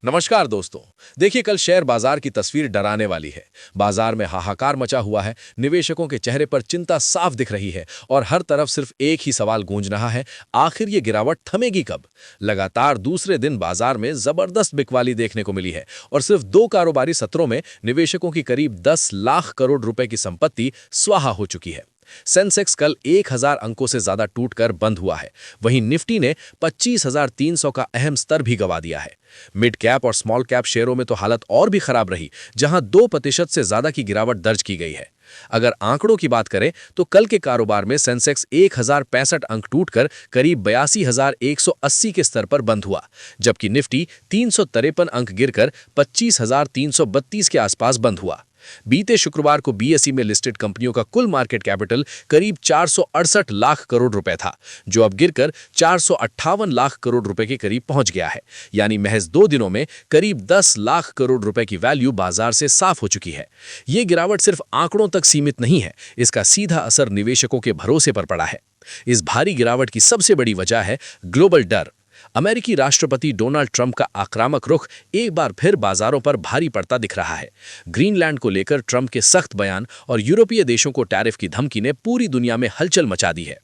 नमस्कार दोस्तों। देखिए, कल शेयर बाजार की तस्वीर डराने वाली है। बाजार में हाहाकार मचा हुआ है, निवेशकों के चेहरे पर चिंता साफ दिख रही है और हर तरफ सिर्फ एक ही सवाल गूंज रहा है, आखिर ये गिरावट थमेगी कब? लगातार दूसरे दिन बाजार में जबरदस्त बिकवाली देखने को मिली है और सिर्फ 2 कारोबारी सत्रों में निवेशकों की करीब 10 लाख करोड़ रुपए की संपत्ति स्वाहा हो चुकी है। सेंसेक्स कल 1000 अंकों से ज्यादा टूटकर बंद हुआ है। वहीं निफ्टी ने 25,300 का अहम स्तर भी गंवा दिया है। मिड कैप और स्मॉल कैप शेयरों में तो हालत और भी खराब रही, जहां 2% से ज्यादा की गिरावट दर्ज की गई है। अगर आंकड़ों की बात करें तो कल के कारोबार में सेंसेक्स 1065 अंक टूटकर करीब 82,180 के स्तर पर बंद हुआ, जबकि निफ्टी 353 अंक गिरकर 25,332 के आसपास बंद हुआ। बीते शुक्रवार को बीएसई में लिस्टेड कंपनियों का कुल मार्केट कैपिटल करीब 468 लाख करोड़ रुपए था, जो अब गिरकर 458 लाख करोड़ रुपए के करीब पहुंच गया है। यानी महज 2 दिनों में करीब 10 लाख करोड़ रुपए की वैल्यू बाजार से साफ हो चुकी है। ये गिरावट सिर्फ आंकड़ों तक सीमित नहीं है, इसका सीधा असर निवेशकों के भरोसे पर पड़ा है। इस भारी गिरावट की सबसे बड़ी वजह है ग्लोबल डर। अमेरिकी राष्ट्रपति डोनाल्ड ट्रंप का आक्रामक रुख एक बार फिर बाजारों पर भारी पड़ता दिख रहा है। ग्रीनलैंड को लेकर ट्रंप के सख्त बयान और यूरोपीय देशों को टैरिफ की धमकी ने पूरी दुनिया में हलचल मचा दी है।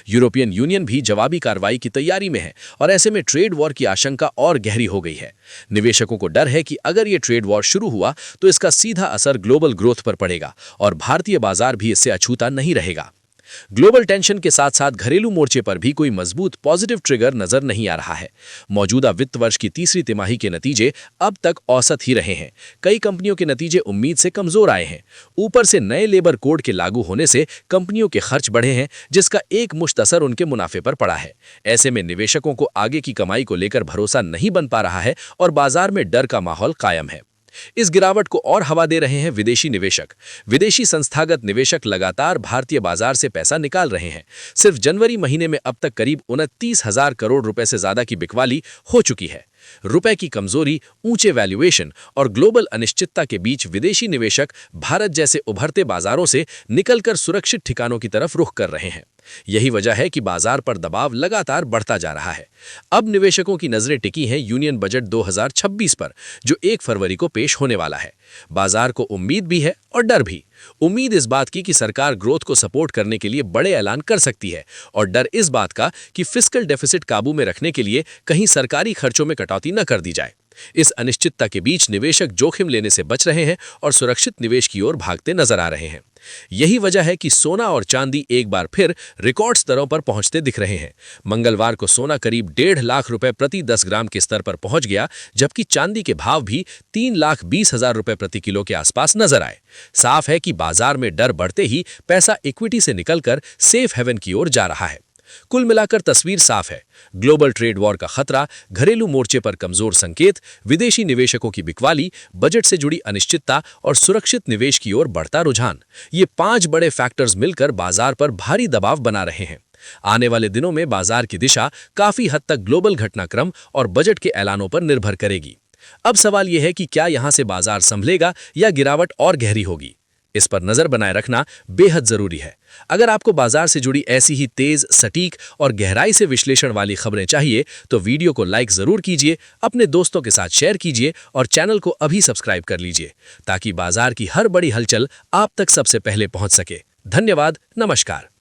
यूरोपियन यूनियन भी जवाबी कार्रवाई की तैयारी में है और ऐसे में ट्रेड वॉर की आशंका और गहरी हो गई है। निवेशकों को डर है कि अगर ये ट्रेड वॉर शुरू हुआ तो इसका सीधा असर ग्लोबल ग्रोथ पर पड़ेगा और भारतीय बाजार भी इससे अछूता नहीं रहेगा। ग्लोबल टेंशन के साथ साथ घरेलू मोर्चे पर भी कोई मजबूत पॉजिटिव ट्रिगर नजर नहीं आ रहा है। मौजूदा वित्त वर्ष की तीसरी तिमाही के नतीजे अब तक औसत ही रहे हैं। कई कंपनियों के नतीजे उम्मीद से कमजोर आए हैं। ऊपर से नए लेबर कोड के लागू होने से कंपनियों के खर्च बढ़े हैं, जिसका एक मुश्त असर उनके मुनाफे पर पड़ा है। ऐसे में निवेशकों को आगे की कमाई को लेकर भरोसा नहीं बन पा रहा है और बाजार में डर का माहौल कायम है। इस गिरावट को और हवा दे रहे हैं विदेशी निवेशक। विदेशी संस्थागत निवेशक लगातार भारतीय बाजार से पैसा निकाल रहे हैं। सिर्फ जनवरी महीने में अब तक करीब 29,000 करोड़ रुपए से ज्यादा की बिकवाली हो चुकी है। रुपए की कमजोरी, ऊंचे वैल्यूएशन और ग्लोबल अनिश्चितता के बीच विदेशी निवेशक भारत जैसे उभरते बाजारों से निकलकर सुरक्षित ठिकानों की तरफ रुख कर रहे हैं। यही वजह है कि बाजार पर दबाव लगातार बढ़ता जा रहा है। अब निवेशकों की नजरें टिकी हैं यूनियन बजट 2026 पर, जो 1 फरवरी को पेश होने वाला है। बाजार को उम्मीद भी है और डर भी। उम्मीद इस बात की कि सरकार ग्रोथ को सपोर्ट करने के लिए बड़े ऐलान कर सकती है और डर इस बात का कि फिस्कल डेफिसिट काबू में रखने के लिए कहीं सरकारी खर्चों में कटौती न कर दी जाए। इस अनिश्चितता के बीच निवेशक जोखिम लेने से बच रहे हैं और सुरक्षित निवेश की ओर भागते नजर आ रहे हैं। यही वजह है कि सोना और चांदी एक बार फिर रिकॉर्ड स्तरों पर पहुंचते दिख रहे हैं। मंगलवार को सोना करीब 1.5 लाख रुपए प्रति 10 ग्राम के स्तर पर पहुंच गया, जबकि चांदी के भाव भी 3,20,000 रुपए प्रति किलो के आसपास नजर आए। साफ है कि बाजार में डर बढ़ते ही पैसा इक्विटी से निकलकर सेफ हेवन की ओर जा रहा है। कुल मिलाकर तस्वीर साफ है। ग्लोबल ट्रेड वॉर का खतरा, घरेलू मोर्चे पर कमजोर संकेत, विदेशी निवेशकों की बिकवाली, बजट से जुड़ी अनिश्चितता और सुरक्षित निवेश की ओर बढ़ता रुझान, ये 5 बड़े फैक्टर्स मिलकर बाजार पर भारी दबाव बना रहे हैं। आने वाले दिनों में बाजार की दिशा काफी हद तक ग्लोबल घटनाक्रम और बजट के ऐलानों पर निर्भर करेगी। अब सवाल यह है कि क्या यहां से बाजार संभलेगा या गिरावट और गहरी होगी? इस पर नजर बनाए रखना बेहद जरूरी है। अगर आपको बाजार से जुड़ी ऐसी ही तेज, सटीक और गहराई से विश्लेषण वाली खबरें चाहिए तो वीडियो को लाइक जरूर कीजिए, अपने दोस्तों के साथ शेयर कीजिए और चैनल को अभी सब्सक्राइब कर लीजिए, ताकि बाजार की हर बड़ी हलचल आप तक सबसे पहले पहुंच सके। धन्यवाद। नमस्कार।